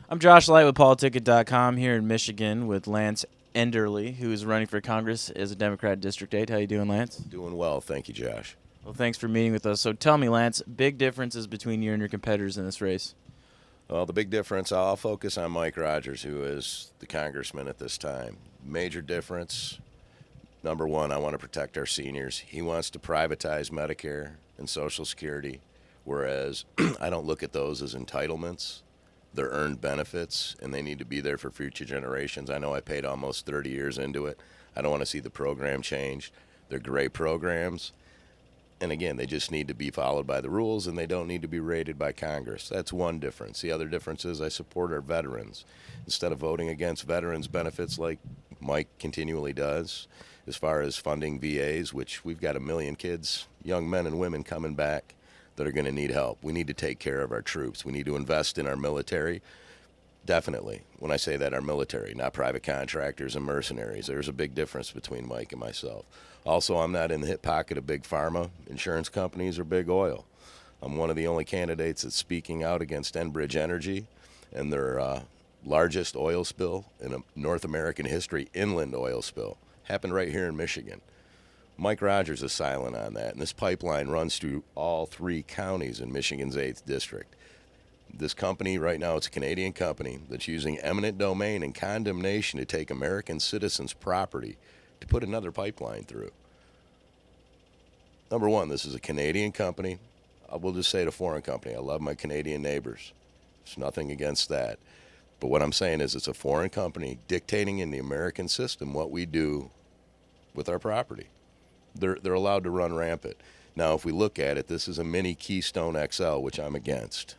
I'm Josh Light with PoliticIt.com here in Michigan with Lance Enderle, who is running for Congress as a Democrat District 8. How you doing, Lance? Doing well, thank you, Josh. Well, thanks for meeting with us. So tell me, Lance, big differences between you and your competitors in this race. Well, the big difference, I'll focus on Mike Rogers, who is the congressman at this time. Major difference, number one, I want to protect our seniors. He wants to privatize Medicare and Social Security, whereas I don't look at those as entitlements. They're earned benefits, and they need to be there for future generations. I know I paid almost 30 years into it. I don't want to see the program changed. They're great programs. And again, they just need to be followed by the rules, and they don't need to be rated by Congress. That's one difference. The other difference is I support our veterans. Instead of voting against veterans benefits like Mike continually does, as far as funding VAs, which we've got 1 million kids, young men and women coming back that are going to need help. We need to take care of our troops. We need to invest in our military. Definitely. When I say that, our military, not private contractors and mercenaries. There's a big difference between Mike and myself. Also, I'm not in the hip pocket of big pharma, insurance companies, or big oil. I'm one of the only candidates that's speaking out against Enbridge Energy and their largest oil spill in North American history, inland oil spill. Happened right here in Michigan. Mike Rogers is silent on that, and this pipeline runs through all 3 counties in Michigan's 8th district. This company right now, it's a Canadian company that's using eminent domain and condemnation to take American citizens' property to put another pipeline through. Number one, this is a Canadian company. I will just say it a foreign company. I love my Canadian neighbors. There's nothing against that. But what I'm saying is it's a foreign company dictating in the American system what we do with our property. They're allowed to run rampant. Now, if we look at it, this is a mini Keystone XL, which I'm against.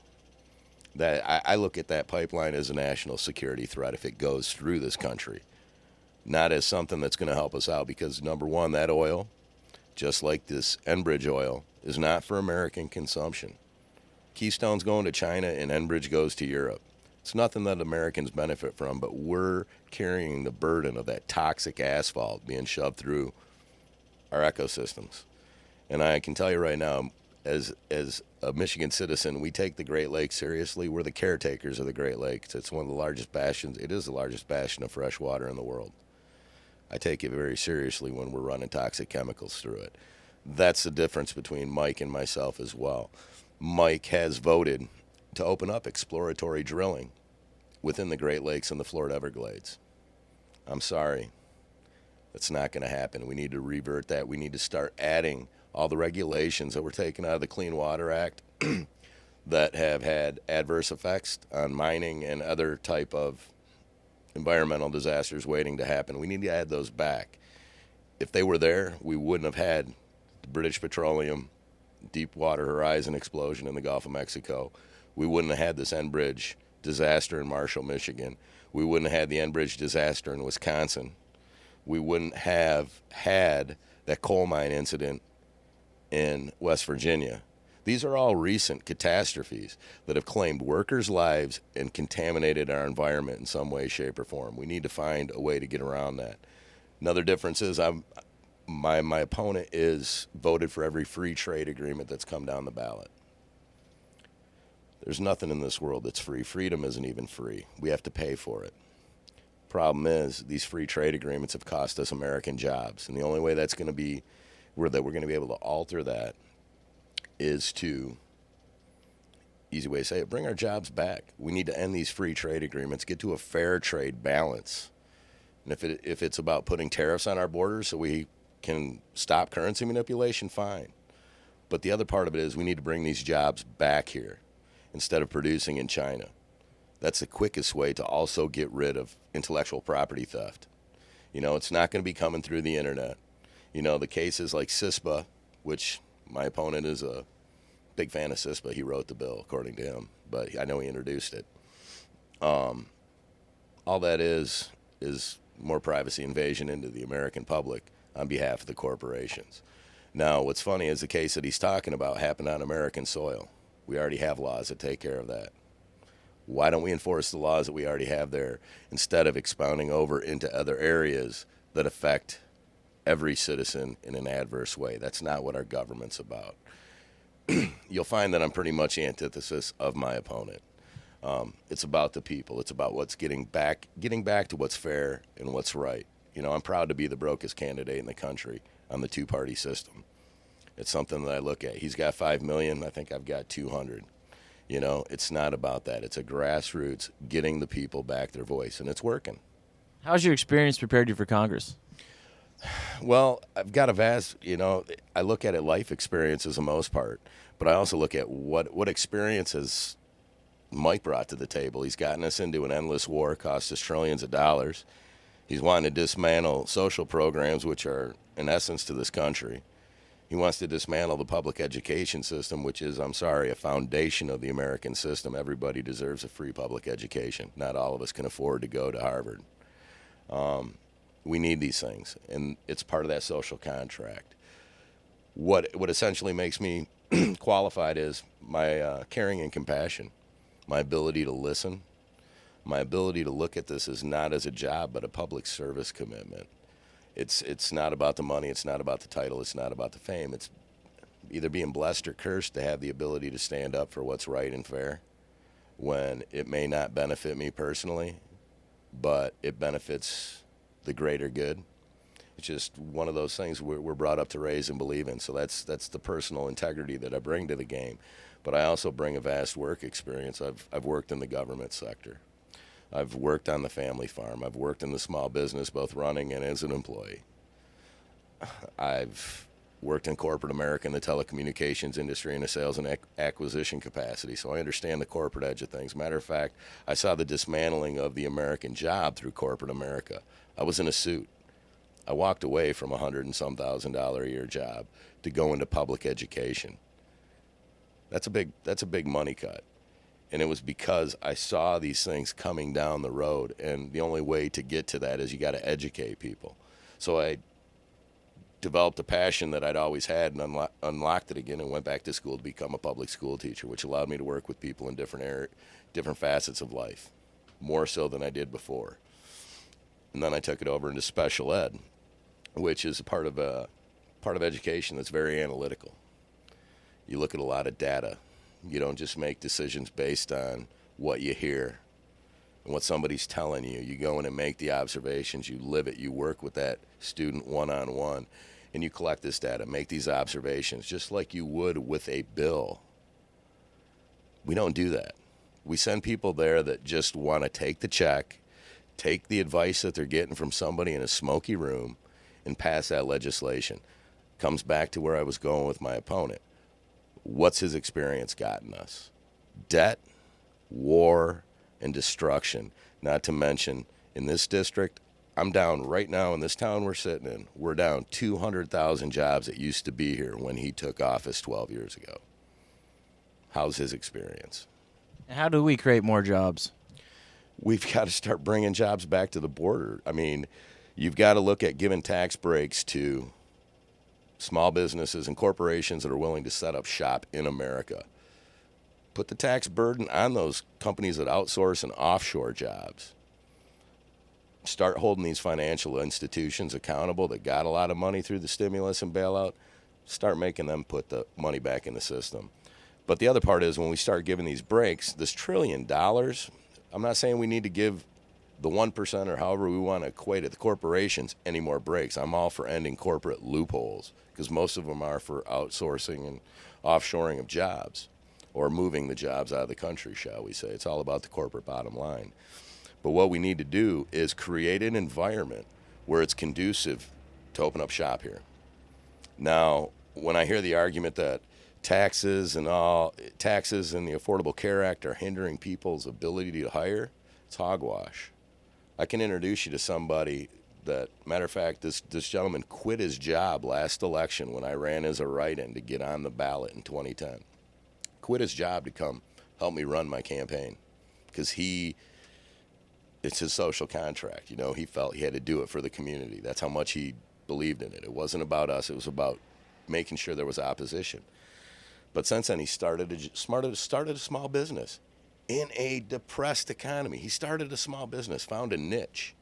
That I look at that pipeline as a national security threat if it goes through this country, not as something that's going to help us out, because number one, that oil, just like this Enbridge oil, is not for American consumption. Keystone's going to China and Enbridge goes to Europe. It's nothing that Americans benefit from, but we're carrying the burden of that toxic asphalt being shoved through our ecosystems. And I can tell you right now, as a Michigan citizen, we take the Great Lakes seriously. We're the caretakers of the Great Lakes. It's one of the largest bastions. It is the largest bastion of fresh water in the world. I take it very seriously when we're running toxic chemicals through it. That's the difference between Mike and myself as well. Mike has voted to open up exploratory drilling within the Great Lakes and the Florida Everglades. I'm sorry. That's not going to happen. We need to revert that. We need to start adding all the regulations that were taken out of the Clean Water Act that have had adverse effects on mining and other type of environmental disasters waiting to happen. We need to add those back. If they were there, we wouldn't have had the British Petroleum Deepwater Horizon explosion in the Gulf of Mexico. We wouldn't have had this Enbridge disaster in Marshall, Michigan. We wouldn't have had the Enbridge disaster in Wisconsin. We wouldn't have had that coal mine incident in West Virginia. These are all recent catastrophes that have claimed workers' lives and contaminated our environment in some way, shape, or form. We need to find a way to get around that. Another difference is my opponent is voted for every free trade agreement that's come down the ballot. There's nothing in this world that's free. Freedom isn't even free. We have to pay for it. Problem is, these free trade agreements have cost us American jobs, and the only way that's going to be we're going to be able to alter that is to, easy way to say it, bring our jobs back. We need to end these free trade agreements, get to a fair trade balance. And if it's about putting tariffs on our borders so we can stop currency manipulation, fine. But the other part of it is we need to bring these jobs back here instead of producing in China. That's the quickest way to also get rid of intellectual property theft. It's not going to be coming through the internet. The cases like CISPA, which my opponent is a big fan of CISPA. He wrote the bill, according to him, but I know he introduced it. All that is more privacy invasion into the American public on behalf of the corporations. Now, what's funny is the case that he's talking about happened on American soil. We already have laws that take care of that. Why don't we enforce the laws that we already have there instead of expounding over into other areas that affect every citizen in an adverse way? That's not what our government's about. You'll find that I'm pretty much the antithesis of my opponent. It's about the people. It's about what's getting back to what's fair and what's right. I'm proud to be the brokest candidate in the country on the two-party system. It's something that I look at. He's got 5 million. I think I've got 200. It's not about that. It's a grassroots getting the people back their voice, and it's working. How's your experience prepared you for Congress? Well, I've got a vast, I look at it life experience as the most part, but I also look at what experiences Mike brought to the table. He's gotten us into an endless war, cost us trillions of dollars. He's wanting to dismantle social programs, which are an essence to this country. He wants to dismantle the public education system, which is, I'm sorry, a foundation of the American system. Everybody deserves a free public education. Not all of us can afford to go to Harvard. We need these things, and it's part of that social contract. What essentially makes me qualified is my caring and compassion, my ability to listen, my ability to look at this as not as a job but a public service commitment. It's not about the money, it's not about the title, it's not about the fame. It's either being blessed or cursed to have the ability to stand up for what's right and fair when it may not benefit me personally, but it benefits the greater good. It's just one of those things we're brought up to raise and believe in. So that's the personal integrity that I bring to the game. But I also bring a vast work experience. I've worked in the government sector. I've worked on the family farm. I've worked in the small business, both running and as an employee. I've worked in corporate America in the telecommunications industry in a sales and acquisition capacity, so I understand the corporate edge of things. Matter of fact, I saw the dismantling of the American job through corporate America. I was in a suit. I walked away from $100 and some $1,000 a year job to go into public education. That's a big money cut. And it was because I saw these things coming down the road, and the only way to get to that is you got to educate people. So I developed a passion that I'd always had and unlocked it again and went back to school to become a public school teacher, which allowed me to work with people in different facets of life, more so than I did before. And then I took it over into special ed, which is a part of education that's very analytical. You look at a lot of data. You don't just make decisions based on what you hear and what somebody's telling you. You go in and make the observations. You live it. You work with that student one-on-one, and you collect this data, make these observations, just like you would with a bill. We don't do that. We send people there that just want to take the check, take the advice that they're getting from somebody in a smoky room, and pass that legislation. Comes back to where I was going with my opponent. What's his experience gotten us? Debt, war, and destruction. Not to mention, in this district, I'm down right now in this town we're sitting in, we're down 200,000 jobs that used to be here when he took office 12 years ago. How's his experience? How do we create more jobs? We've got to start bringing jobs back to the border. I mean, you've got to look at giving tax breaks to small businesses and corporations that are willing to set up shop in America. Put the tax burden on those companies that outsource and offshore jobs. Start holding these financial institutions accountable that got a lot of money through the stimulus and bailout. Start making them put the money back in the system. But the other part is when we start giving these breaks, this $1 trillion, I'm not saying we need to give the 1% or however we want to equate it, the corporations, any more breaks. I'm all for ending corporate loopholes because most of them are for outsourcing and offshoring of jobs or moving the jobs out of the country, shall we say. It's all about the corporate bottom line. But what we need to do is create an environment where it's conducive to open up shop here. Now, when I hear the argument that taxes and the Affordable Care Act are hindering people's ability to hire, it's hogwash. I can introduce you to somebody that, matter of fact, this gentleman quit his job last election when I ran as a write-in to get on the ballot in 2010. Quit his job to come help me run my campaign because it's his social contract. He felt he had to do it for the community. That's how much he believed in it. It wasn't about us. It was about making sure there was opposition. But since then, he started a small business in a depressed economy. He started a small business, found a niche,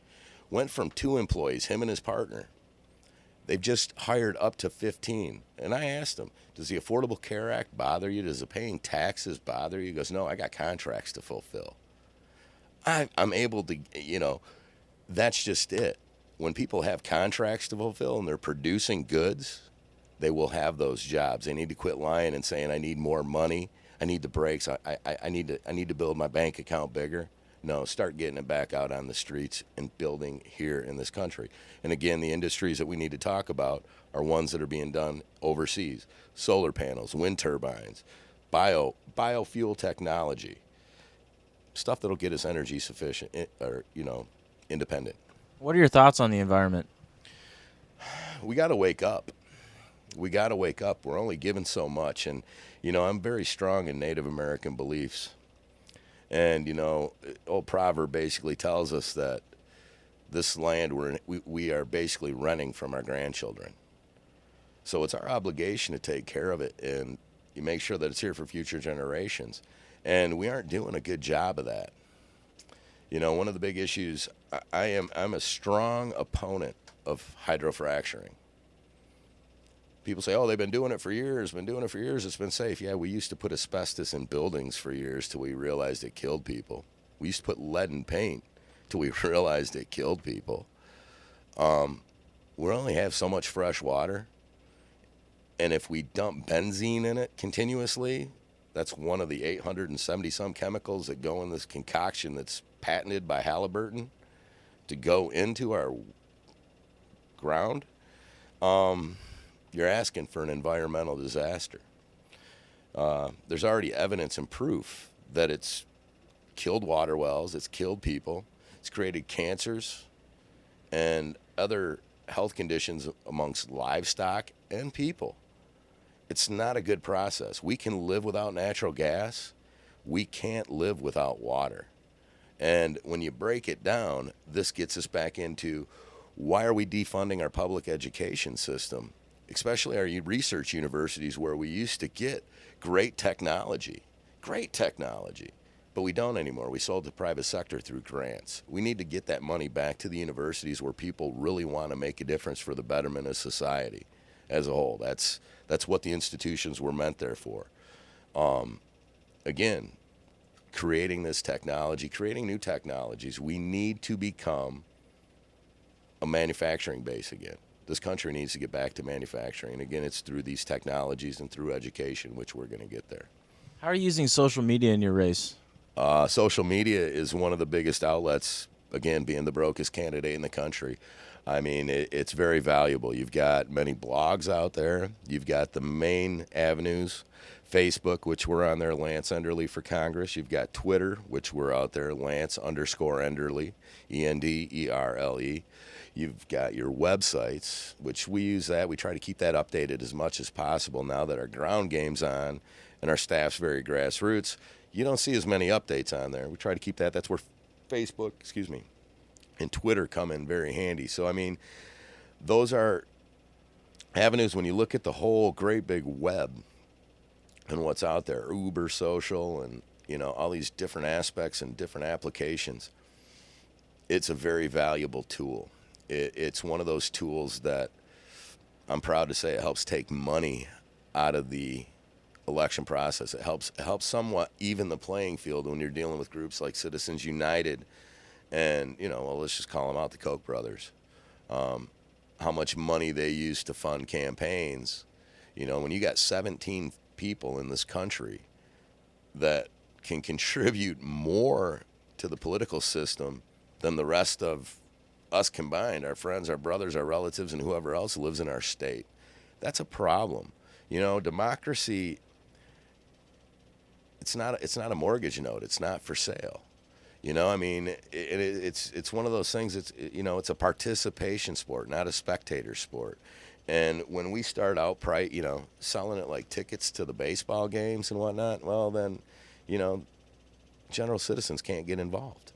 went from 2 employees, him and his partner, They've just hired up to 15. And I asked him, does the Affordable Care Act bother you? Does the paying taxes bother you? He goes, no, I got contracts to fulfill. I'm able to, that's just it. When people have contracts to fulfill and they're producing goods, they will have those jobs. They need to quit lying and saying, I need more money. I need the breaks. I need to build my bank account bigger. No, start getting it back out on the streets and building here in this country. And again, the industries that we need to talk about are ones that are being done overseas. Solar panels, wind turbines, biofuel technology, stuff that'll get us energy sufficient or, independent. What are your thoughts on the environment? We got to wake up. We got to wake up. We're only given so much. And, I'm very strong in Native American beliefs. And, old proverb basically tells us that this land we are basically renting from our grandchildren. So it's our obligation to take care of it and you make sure that it's here for future generations. And we aren't doing a good job of that. One of the big issues, I'm a strong opponent of hydrofracturing. People say, oh, they've been doing it for years, it's been safe. Yeah, we used to put asbestos in buildings for years till we realized it killed people. We used to put lead in paint till we realized it killed people. We only have so much fresh water, and if we dump benzene in it continuously, that's one of the 870-some chemicals that go in this concoction that's patented by Halliburton to go into our ground. You're asking for an environmental disaster. There's already evidence and proof that it's killed water wells, it's killed people, it's created cancers and other health conditions amongst livestock and people. It's not a good process. We can live without natural gas. We can't live without water. And when you break it down, this gets us back into why are we defunding our public education system, especially our research universities where we used to get great technology, but we don't anymore. We sold to the private sector through grants. We need to get that money back to the universities where people really want to make a difference for the betterment of society as a whole. That's what the institutions were meant there for. Again, creating this technology, creating new technologies. We need to become a manufacturing base again. This country needs to get back to manufacturing. And again, it's through these technologies and through education, which we're going to get there. How are you using social media in your race? Social media is one of the biggest outlets, again, being the brokest candidate in the country. I mean, it's very valuable. You've got many blogs out there. You've got the main avenues, Facebook, which we're on there, Lance Enderle for Congress. You've got Twitter, which we're out there, Lance_Enderle, Enderle. You've got your websites, which we use that. We try to keep that updated as much as possible now that our ground game's on and our staff's very grassroots. You don't see as many updates on there. We try to keep that. That's where Facebook, and Twitter come in very handy. So, I mean, those are avenues when you look at the whole great big web and what's out there, Uber social and, all these different aspects and different applications. It's a very valuable tool. It's one of those tools that I'm proud to say it helps take money out of the election process. It helps somewhat even the playing field when you're dealing with groups like Citizens United and, let's just call them out, the Koch brothers. How much money they use to fund campaigns. When you got 17 people in this country that can contribute more to the political system than the rest of us combined, our friends, our brothers, our relatives, and whoever else lives in our state. That's a problem. Democracy, it's not a mortgage note. It's not for sale. It's one of those things. It's a participation sport, not a spectator sport. And when we start out, selling it like tickets to the baseball games and whatnot, well, then, general citizens can't get involved.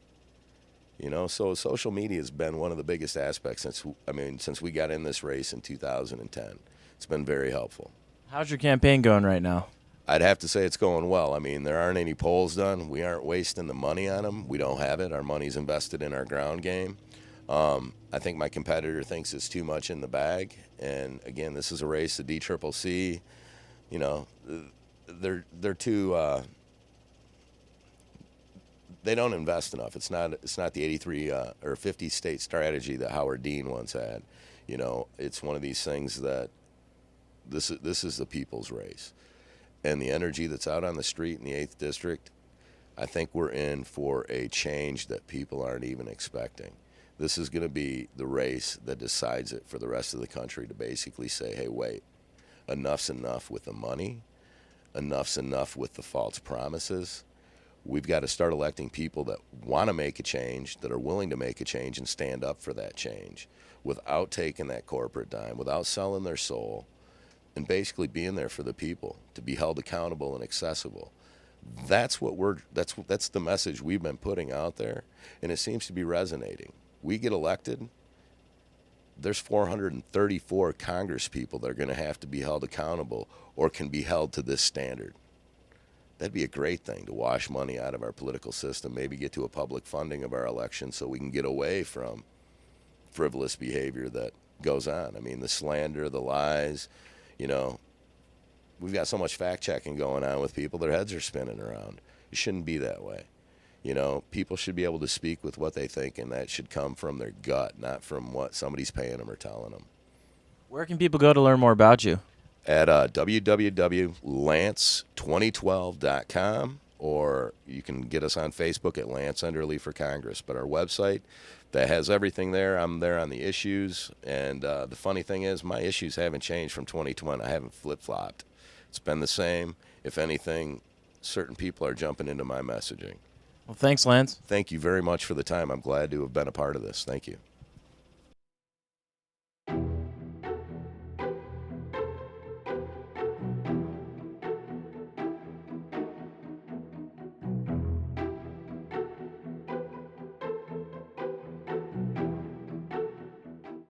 So social media has been one of the biggest aspects since we got in this race in 2010. It's been very helpful. How's your campaign going right now? I'd have to say it's going well. There aren't any polls done. We aren't wasting the money on them. We don't have it. Our money's invested in our ground game. I think my competitor thinks it's too much in the bag. And again, this is a race. The DCCC, you know, they're too. They don't invest enough. It's not the 83 or 50 state strategy that Howard Dean once had. You know, it's one of these things that this is the people's race, and the energy that's out on the street in the 8th district. I think we're in for a change that people aren't even expecting. This is going to be the race that decides it for the rest of the country to basically say, hey, wait, enough's enough with the money, enough's enough with the false promises. We've got to start electing people that want to make a change, that are willing to make a change and stand up for that change without taking that corporate dime, without selling their soul, and basically being there for the people, to be held accountable and accessible. That's the message we've been putting out there, and it seems to be resonating. We get elected, there's 434 Congress people that are going to have to be held accountable or can be held to this standard. That'd be a great thing, to wash money out of our political system, maybe get to a public funding of our elections so we can get away from frivolous behavior that goes on. I mean, the slander, the lies, you know, we've got so much fact checking going on with people, their heads are spinning around. It shouldn't be that way. You know, people should be able to speak with what they think, and that should come from their gut, not from what somebody's paying them or telling them. Where can people go to learn more about you? At www.lance2012.com, or you can get us on Facebook at Lance Enderle for Congress. But our website, that has everything there. I'm there on the issues, and the funny thing is, my issues haven't changed from 2020. I haven't flip-flopped. It's been the same. If anything, certain people are jumping into my messaging. Well, thanks, Lance. Thank you very much for the time. I'm glad to have been a part of this. Thank you.